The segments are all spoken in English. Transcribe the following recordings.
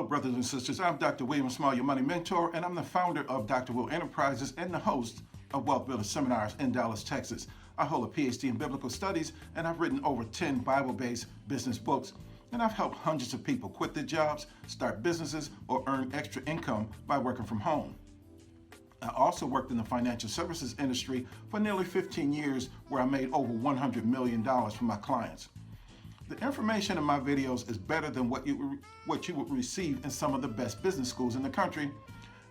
brothers and sisters. I'm Dr. William Small, your money mentor, and I'm the founder of DrWill Enterprises and the host of Wealth Builder Seminars in Dallas, Texas. I hold a PhD in Biblical Studies, and I've written over 10 Bible-based business books, and I've helped hundreds of people quit their jobs, start businesses, or earn extra income by working from home. I also worked in the financial services industry for nearly 15 years, where I made over $100 million for my clients. The information in my videos is better than what you would receive in some of the best business schools in the country.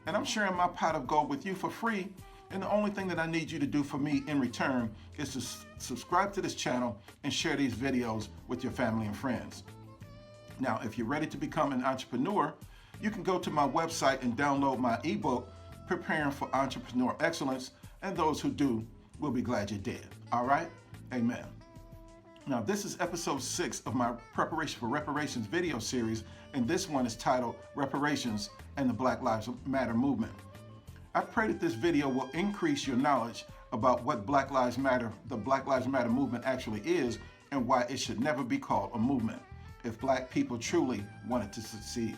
And I'm sharing my pot of gold with you for free. And the only thing that I need you to do for me in return is to subscribe to this channel and share these videos with your family and friends. Now, if you're ready to become an entrepreneur, you can go to my website and download my ebook, Preparing for Entrepreneur Excellence. And those who do will be glad you did. All right? Amen. Now, this is episode 6 of my Preparation for Reparations video series, and this one is titled Reparations and the Black Lives Matter Movement. I pray that this video will increase your knowledge about what Black Lives Matter, the Black Lives Matter movement actually is, and why it should never be called a movement if Black people truly wanted to succeed.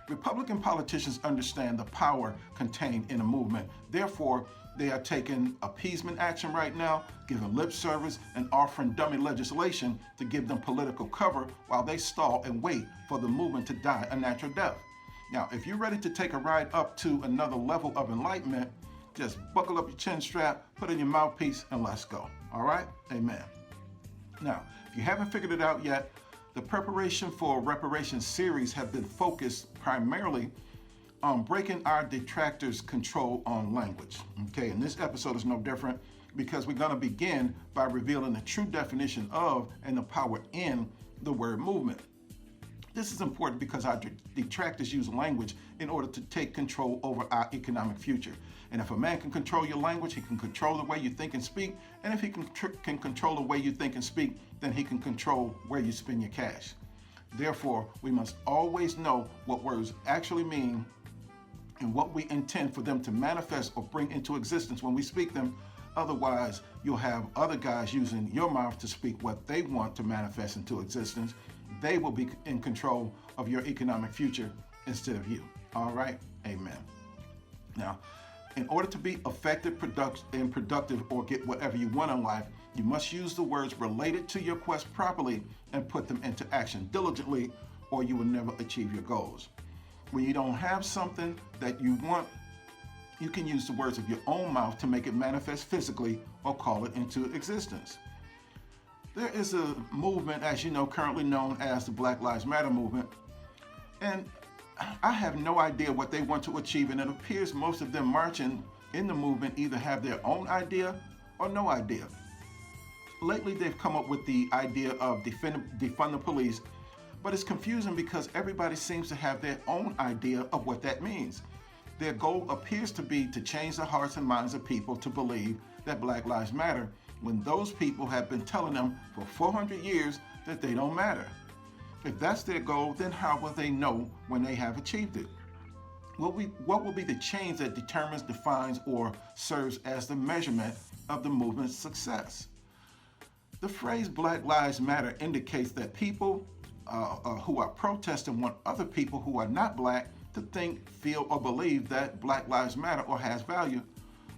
Republican politicians understand the power contained in a movement. Therefore, they are taking appeasement action right now, giving lip service and offering dummy legislation to give them political cover while they stall and wait for the movement to die a natural death. Now, if you're ready to take a ride up to another level of enlightenment, just buckle up your chin strap, put in your mouthpiece, and let's go. All right? Amen. Now, if you haven't figured it out yet, the Preparation for Reparations series have been focused primarily on breaking our detractors' control on language. Okay, and this episode is no different because we're going to begin by revealing the true definition of and the power in the word movement. This is important because our detractors use language in order to take control over our economic future. And if a man can control your language, he can control the way you think and speak. And if he can control the way you think and speak, then he can control where you spend your cash. Therefore, we must always know what words actually mean and what we intend for them to manifest or bring into existence when we speak them. Otherwise, you'll have other guys using your mouth to speak what they want to manifest into existence. They will be in control of your economic future instead of you. All right? Amen. Now, in order to be effective, productive, or get whatever you want in life, you must use the words related to your quest properly and put them into action diligently, or you will never achieve your goals. When you don't have something that you want, you can use the words of your own mouth to make it manifest physically or call it into existence. There is a movement, as you know, currently known as the Black Lives Matter movement, and I have no idea what they want to achieve, and it appears most of them marching in the movement either have their own idea or no idea. Lately, they've come up with the idea of defund the police, but it's confusing because everybody seems to have their own idea of what that means. Their goal appears to be to change the hearts and minds of people to believe that Black Lives Matter, when those people have been telling them for 400 years that they don't matter. If that's their goal, then how will they know when they have achieved it? What will be the change that determines, defines, or serves as the measurement of the movement's success? The phrase Black Lives Matter indicates that people who are protesting want other people who are not Black to think, feel, or believe that Black Lives Matter or has value.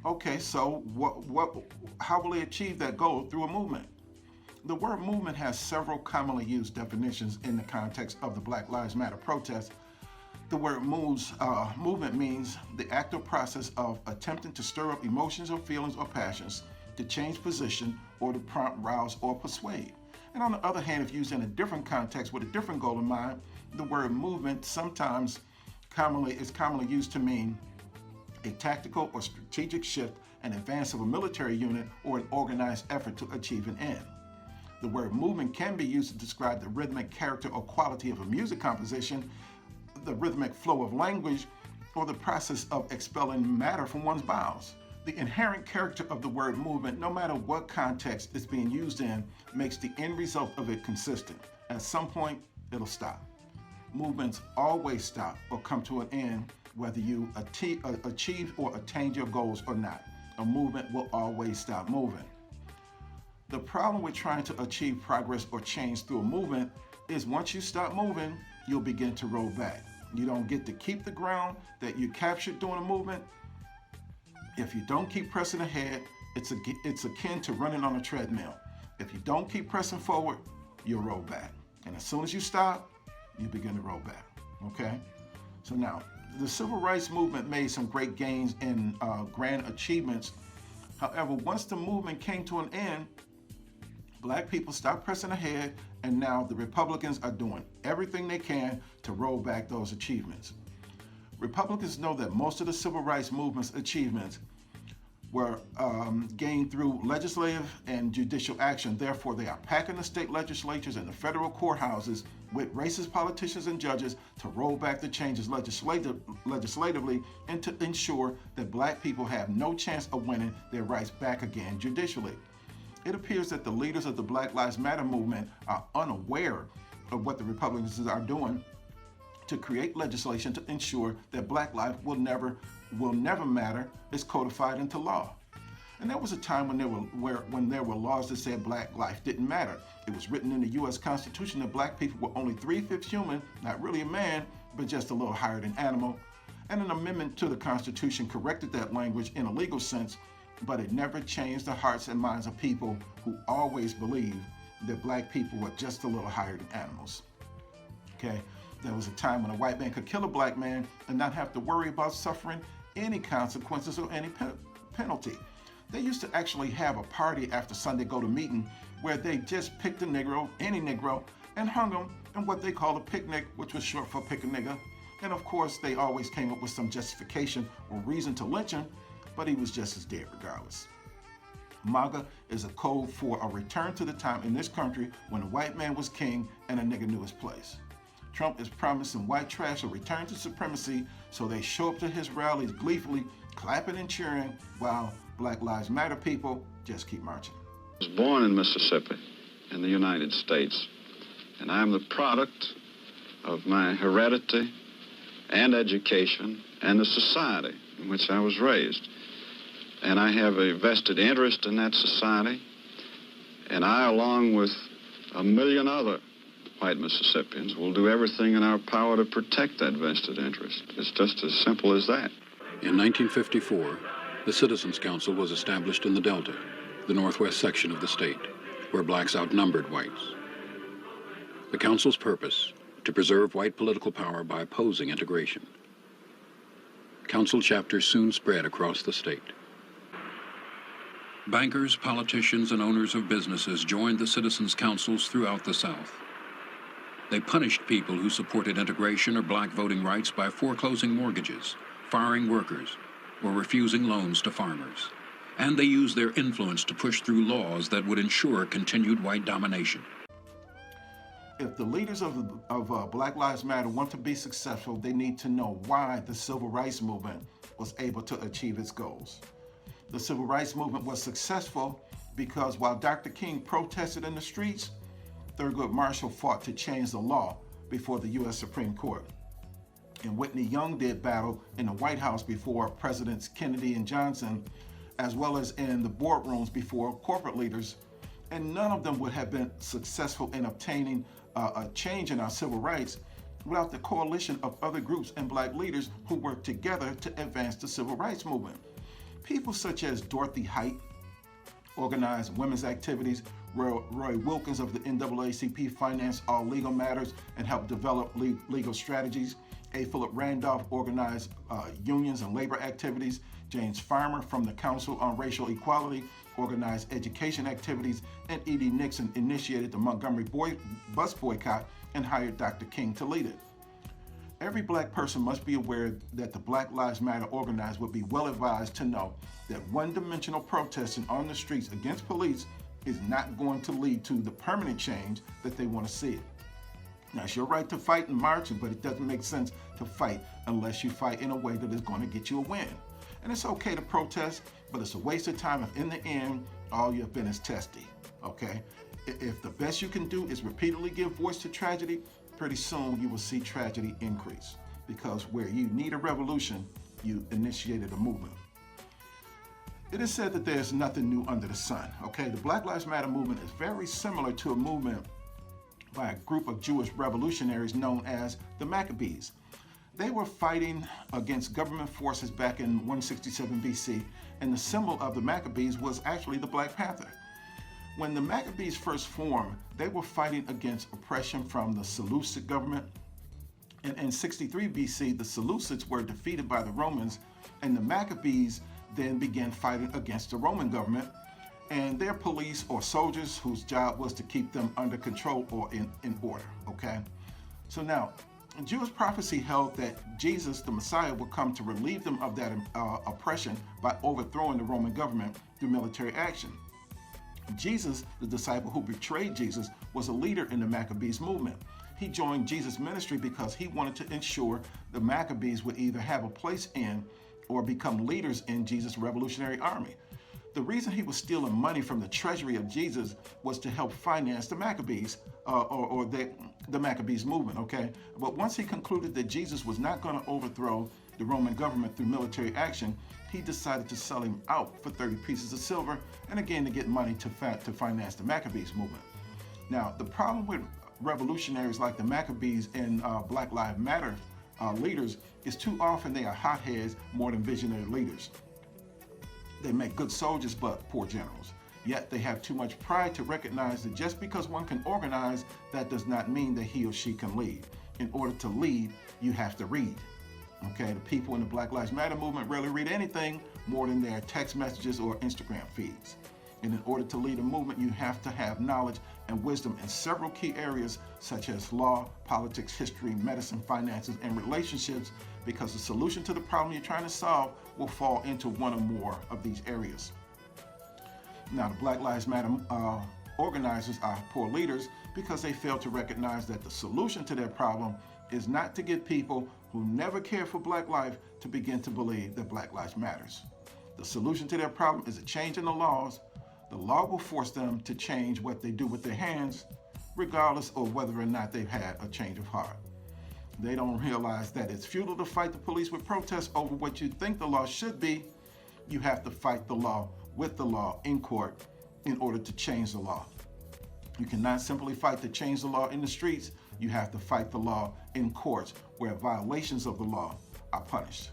Okay, so how will they achieve that goal? Through a movement. The word movement has several commonly used definitions in the context of the Black Lives Matter protest. The word movement means the act or process of attempting to stir up emotions or feelings or passions, to change position, or to prompt, rouse, or persuade. And on the other hand, if used in a different context with a different goal in mind, the word movement sometimes is commonly used to mean a tactical or strategic shift, an advance of a military unit, or an organized effort to achieve an end. The word movement can be used to describe the rhythmic character or quality of a music composition, the rhythmic flow of language, or the process of expelling matter from one's bowels. The inherent character of the word movement, no matter what context it's being used in, makes the end result of it consistent. At some point, it'll stop. Movements always stop or come to an end, whether you achieve or attain your goals or not. A movement will always stop moving. The problem with trying to achieve progress or change through a movement is once you stop moving, you'll begin to roll back. You don't get to keep the ground that you captured during a movement. If you don't keep pressing ahead, it's akin to running on a treadmill. If you don't keep pressing forward, you'll roll back. And as soon as you stop, you begin to roll back, okay? So now, the civil rights movement made some great gains and grand achievements. However, once the movement came to an end, black people stopped pressing ahead, and now the Republicans are doing everything they can to roll back those achievements. Republicans know that most of the civil rights movement's achievements were gained through legislative and judicial action. Therefore, they are packing the state legislatures and the federal courthouses with racist politicians and judges to roll back the changes legislatively and to ensure that black people have no chance of winning their rights back again judicially. It appears that the leaders of the Black Lives Matter movement are unaware of what the Republicans are doing to create legislation to ensure that black life will never matter is codified into law. And there was a time when there were laws that said black life didn't matter. It was written in the U.S. Constitution that black people were only 3/5 human, not really a man, but just a little higher than animal. And an amendment to the Constitution corrected that language in a legal sense, but it never changed the hearts and minds of people who always believed that black people were just a little higher than animals. Okay? There was a time when a white man could kill a black man and not have to worry about suffering any consequences or any penalty. They used to actually have a party after Sunday go to meeting where they just picked a Negro, any Negro, and hung him in what they called a picnic, which was short for pick a nigga. And of course, they always came up with some justification or reason to lynch him, but he was just as dead regardless. MAGA is a code for a return to the time in this country when a white man was king and a nigga knew his place. Trump is promising white trash a return to supremacy, so they show up to his rallies gleefully, clapping and cheering, while Black Lives Matter people just keep marching. I was born in Mississippi, in the United States, and I'm the product of my heredity and education and the society in which I was raised. And I have a vested interest in that society, and I, along with a million other white Mississippians, will do everything in our power to protect that vested interest. It's just as simple as that. In 1954, the Citizens Council was established in the Delta, the northwest section of the state, where blacks outnumbered whites. The council's purpose, to preserve white political power by opposing integration. Council chapters soon spread across the state. Bankers, politicians, and owners of businesses joined the Citizens Councils throughout the South. They punished people who supported integration or black voting rights by foreclosing mortgages, firing workers, or refusing loans to farmers. And they used their influence to push through laws that would ensure continued white domination. If the leaders of Black Lives Matter want to be successful, they need to know why the civil rights movement was able to achieve its goals. The civil rights movement was successful because while Dr. King protested in the streets, Thurgood Marshall fought to change the law before the U.S. Supreme Court. And Whitney Young did battle in the White House before Presidents Kennedy and Johnson, as well as in the boardrooms before corporate leaders. And none of them would have been successful in obtaining a change in our civil rights without the coalition of other groups and black leaders who worked together to advance the civil rights movement. People such as Dorothy Height organized women's activities, Roy Wilkins of the NAACP financed all legal matters and helped develop legal strategies. A. Philip Randolph organized unions and labor activities. James Farmer from the Council on Racial Equality organized education activities, and E.D. Nixon initiated the Montgomery bus boycott and hired Dr. King to lead it. Every black person must be aware that the Black Lives Matter organizers would be well advised to know that one-dimensional protesting on the streets against police is not going to lead to the permanent change that they want to see. Now, it's your right to fight and march, but it doesn't make sense to fight unless you fight in a way that is going to get you a win. And it's okay to protest, but it's a waste of time if in the end, all you've been is testy, okay? If the best you can do is repeatedly give voice to tragedy, pretty soon you will see tragedy increase, because where you need a revolution, you initiated a movement. It is said that there's nothing new under the sun, okay? The Black Lives Matter movement is very similar to a movement by a group of Jewish revolutionaries known as the Maccabees. They were fighting against government forces back in 167 BC, and the symbol of the Maccabees was actually the Black Panther. When the Maccabees first formed, they were fighting against oppression from the Seleucid government. And in 63 BC, the Seleucids were defeated by the Romans, and the Maccabees then began fighting against the Roman government and their police or soldiers whose job was to keep them under control or in order, okay? So now, Jewish prophecy held that Jesus, the Messiah, would come to relieve them of that oppression by overthrowing the Roman government through military action. Jesus, the disciple who betrayed Jesus, was a leader in the Maccabees movement. He joined Jesus' ministry because he wanted to ensure the Maccabees would either have a place in or become leaders in Jesus' revolutionary army. The reason he was stealing money from the treasury of Jesus was to help finance the Maccabees, or the Maccabees movement, okay? But once he concluded that Jesus was not going to overthrow the Roman government through military action, he decided to sell him out for 30 pieces of silver, and again to get money to finance the Maccabees movement. Now, the problem with revolutionaries like the Maccabees and Black Lives Matter leaders is too often they are hotheads more than visionary leaders. They make good soldiers but poor generals. Yet they have too much pride to recognize that just because one can organize, that does not mean that he or she can lead. In order to lead, you have to read. Okay, the people in the Black Lives Matter movement rarely read anything more than their text messages or Instagram feeds. And in order to lead a movement, you have to have knowledge and wisdom in several key areas such as law, politics, history, medicine, finances, and relationships, because the solution to the problem you're trying to solve will fall into one or more of these areas. Now, the Black Lives Matter organizers are poor leaders because they fail to recognize that the solution to their problem is not to get people who never cared for Black life to begin to believe that Black lives matters. The solution to their problem is a change in the laws. The law will force them to change what they do with their hands, regardless of whether or not they've had a change of heart. They don't realize that it's futile to fight the police with protests over what you think the law should be. You have to fight the law with the law in court in order to change the law. You cannot simply fight to change the law in the streets. You have to fight the law in courts where violations of the law are punished.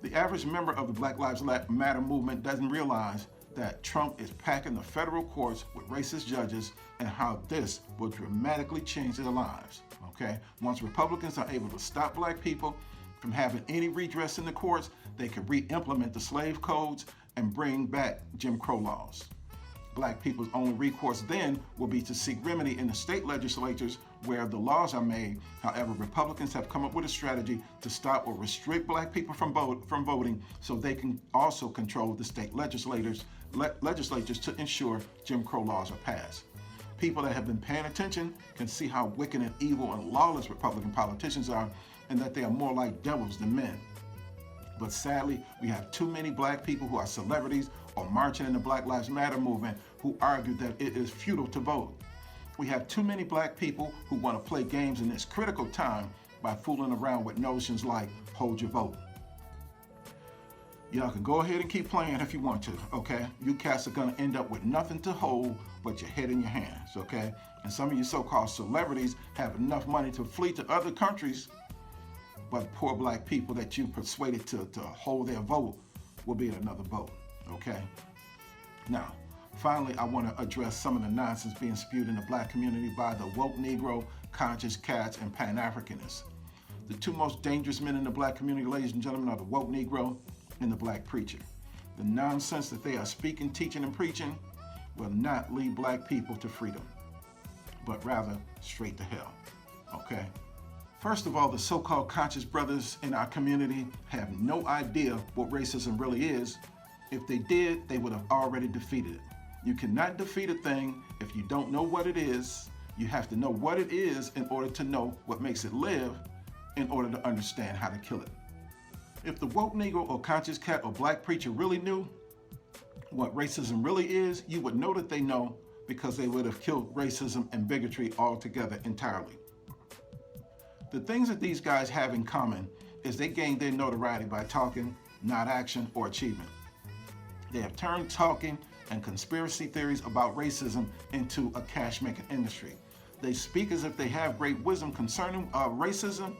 The average member of the Black Lives Matter movement doesn't realize that Trump is packing the federal courts with racist judges and how this will dramatically change their lives. Okay? Once Republicans are able to stop Black people from having any redress in the courts, they can re-implement the slave codes and bring back Jim Crow laws. Black people's only recourse then will be to seek remedy in the state legislatures where the laws are made. However, Republicans have come up with a strategy to stop or restrict Black people from voting so they can also control the state legislatures to ensure Jim Crow laws are passed. People that have been paying attention can see how wicked and evil and lawless Republican politicians are, and that they are more like devils than men. But sadly, we have too many Black people who are celebrities or marching in the Black Lives Matter movement who argue that it is futile to vote. We have too many Black people who want to play games in this critical time by fooling around with notions like hold your vote. Y'all can go ahead and keep playing if you want to, okay? You cats are going to end up with nothing to hold but your head in your hands, okay? And some of you so-called celebrities have enough money to flee to other countries, but poor Black people that you persuaded to hold their vote will be at another vote, okay? Now, finally, I want to address some of the nonsense being spewed in the Black community by the woke Negro, conscious cats, and Pan-Africanists. The two most dangerous men in the Black community, ladies and gentlemen, are the woke Negro and the Black preacher. The nonsense that they are speaking, teaching, and preaching will not lead Black people to freedom, but rather straight to hell, okay? First of all, the so-called conscious brothers in our community have no idea what racism really is. If they did, they would have already defeated it. You cannot defeat a thing if you don't know what it is. You have to know what it is in order to know what makes it live, in order to understand how to kill it. If the woke Negro or conscious cat or Black preacher really knew what racism really is, you would know that they know, because they would have killed racism and bigotry altogether entirely. The things that these guys have in common is they gained their notoriety by talking, not action or achievement. They have turned talking and conspiracy theories about racism into a cash-making industry. They speak as if they have great wisdom concerning racism,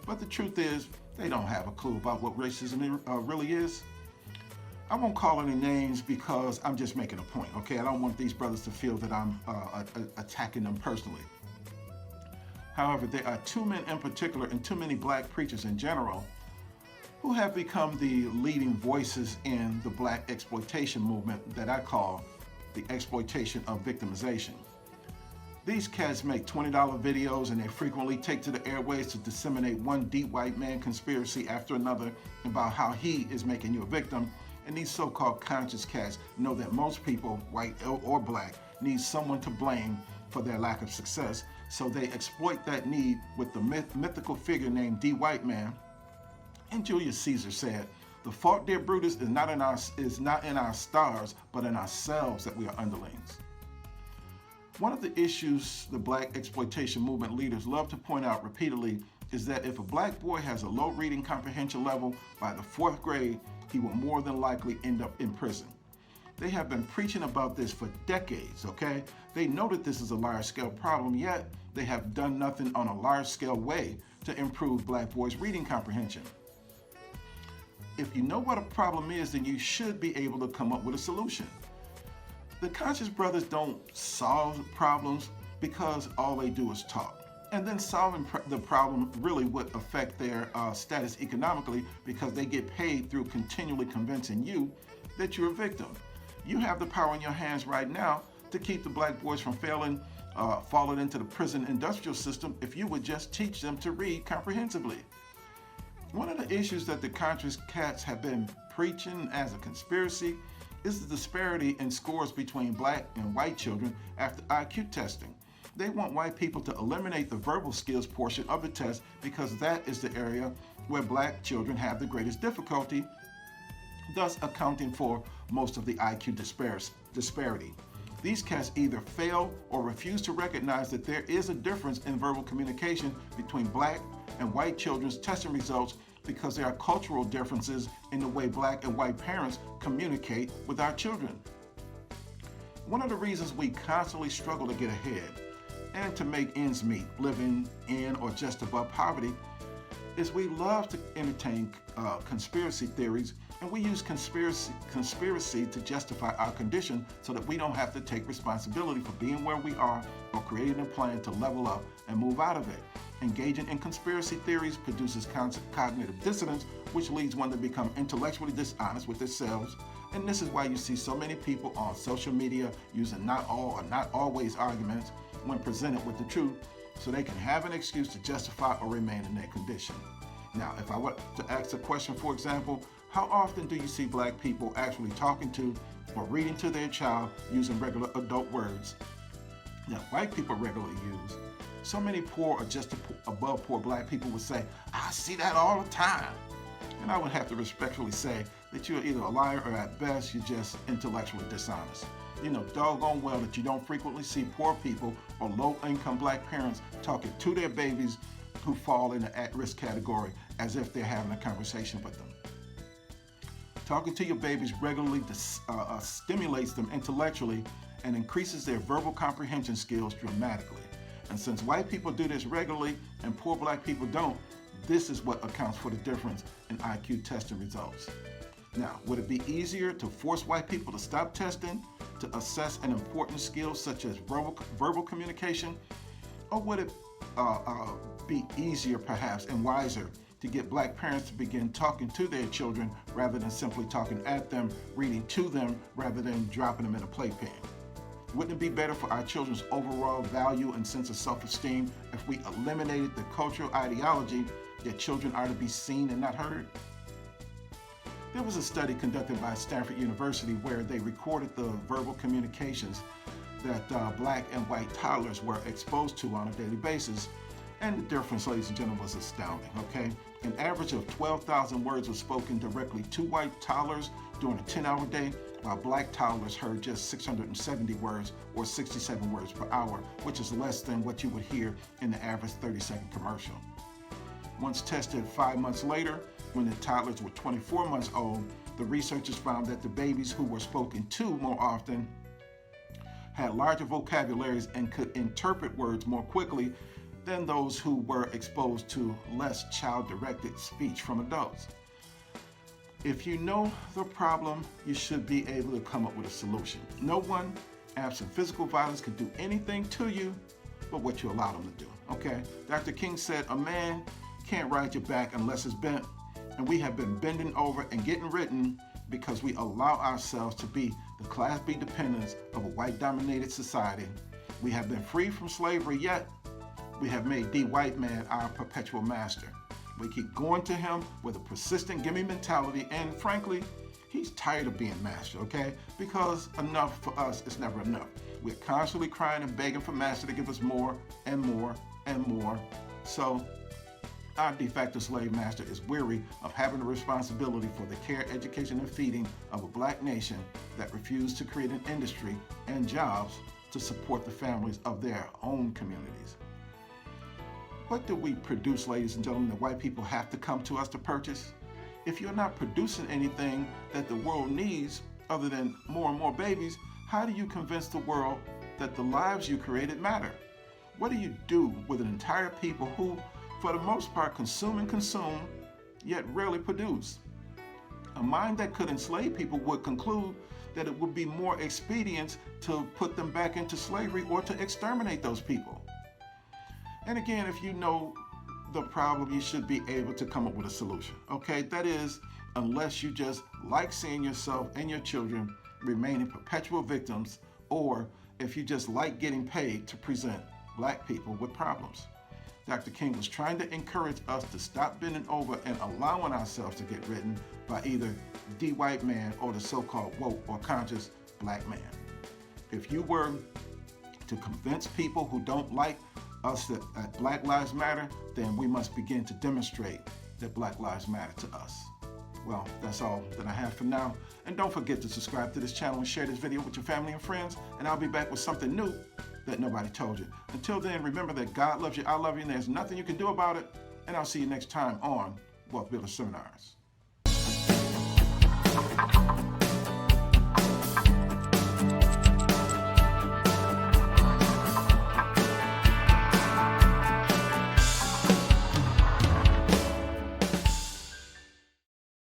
but the truth is they don't have a clue about what racism really is. I won't call any names because I'm just making a point, okay? I don't want these brothers to feel that I'm attacking them personally. However, there are two men in particular, and too many black preachers in general, who have become the leading voices in the black exploitation movement that I call the exploitation of victimization. These cats make $20 videos, and they frequently take to the airways to disseminate one deep white man conspiracy after another about how he is making you a victim. And these so-called conscious cats know that most people, white or black, need someone to blame for their lack of success. So they exploit that need with the mythical figure named D. White Man. And Julius Caesar said, "The fault, dear Brutus, is not in our stars, but in ourselves that we are underlings." One of the issues the black exploitation movement leaders love to point out repeatedly is that if a black boy has a low reading comprehension level by the 4th grade, he will more than likely end up in prison. They have been preaching about this for decades, okay? They know that this is a large-scale problem, yet they have done nothing on a large-scale way to improve black boys' reading comprehension. If you know what a problem is, then you should be able to come up with a solution. The conscious brothers don't solve problems because all they do is talk. And then solving the problem really would affect their status economically because they get paid through continually convincing you that you're a victim. You have the power in your hands right now to keep the black boys from falling into the prison industrial system if you would just teach them to read comprehensively. One of the issues that the conscious cats have been preaching as a conspiracy is the disparity in scores between black and white children after IQ testing. They want white people to eliminate the verbal skills portion of the test because that is the area where black children have the greatest difficulty, thus accounting for most of the IQ disparity. These cats either fail or refuse to recognize that there is a difference in verbal communication between black and white children's testing results because there are cultural differences in the way black and white parents communicate with our children. One of the reasons we constantly struggle to get ahead and to make ends meet, living in or just above poverty, is we love to entertain conspiracy theories, and we use conspiracy to justify our condition so that we don't have to take responsibility for being where we are or creating a plan to level up and move out of it. Engaging in conspiracy theories produces cognitive dissonance, which leads one to become intellectually dishonest with themselves. And this is why you see so many people on social media using not all or not always arguments when presented with the truth, so they can have an excuse to justify or remain in their condition. Now, if I were to ask a question, for example, how often do you see black people actually talking to or reading to their child using regular adult words that white people regularly use? So many poor or just above poor black people would say, "I see that all the time." And I would have to respectfully say that you're either a liar or at best, you're just intellectually dishonest. You know doggone well that you don't frequently see poor people or low-income black parents talking to their babies who fall in the at-risk category as if they're having a conversation with them. Talking to your babies regularly stimulates them intellectually and increases their verbal comprehension skills dramatically. And since white people do this regularly and poor black people don't, this is what accounts for the difference in IQ testing results. Now, would it be easier to force white people to stop testing to assess an important skill such as verbal communication? Or would it be easier perhaps and wiser to get black parents to begin talking to their children rather than simply talking at them, reading to them rather than dropping them in a playpen? Wouldn't it be better for our children's overall value and sense of self-esteem if we eliminated the cultural ideology that children are to be seen and not heard? There was a study conducted by Stanford University where they recorded the verbal communications that black and white toddlers were exposed to on a daily basis. And the difference, ladies and gentlemen, was astounding, okay? An average of 12,000 words were spoken directly to white toddlers during a 10-hour day, while black toddlers heard just 670 words or 67 words per hour, which is less than what you would hear in the average 30-second commercial. Once tested 5 months later, when the toddlers were 24 months old, The researchers found that the babies who were spoken to more often had larger vocabularies and could interpret words more quickly than those who were exposed to less child-directed speech from adults. If you know the problem, you should be able to come up with a solution. No one, absent physical violence, can do anything to you but what you allow them to do, okay? Dr. King said, a man can't ride your back unless it's bent, and we have been bending over and getting written because we allow ourselves to be the Class B dependents of a white-dominated society. We have been free from slavery, yet we have made the white man our perpetual master. We keep going to him with a persistent gimme mentality, and frankly, he's tired of being master, okay? Because enough for us is never enough. We're constantly crying and begging for master to give us more and more and more. So our de facto slave master is weary of having the responsibility for the care, education, and feeding of a black nation that refused to create an industry and jobs to support the families of their own communities. What do we produce, ladies and gentlemen, that white people have to come to us to purchase? If you're not producing anything that the world needs other than more and more babies, how do you convince the world that the lives you created matter? What do you do with an entire people who, for the most part, consume and consume, yet rarely produce? A mind that could enslave people would conclude that it would be more expedient to put them back into slavery or to exterminate those people. And again, if you know the problem, you should be able to come up with a solution, okay? That is, unless you just like seeing yourself and your children remaining perpetual victims, or if you just like getting paid to present black people with problems. Dr. King was trying to encourage us to stop bending over and allowing ourselves to get written by either the white man or the so-called woke or conscious black man. If you were to convince people who don't like us that Black Lives Matter, then we must begin to demonstrate that Black Lives Matter to us. Well, that's all that I have for now. And don't forget to subscribe to this channel and share this video with your family and friends. And I'll be back with something new that nobody told you. Until then, remember that God loves you, I love you, and there's nothing you can do about it. And I'll see you next time on Wealth Builder Seminars.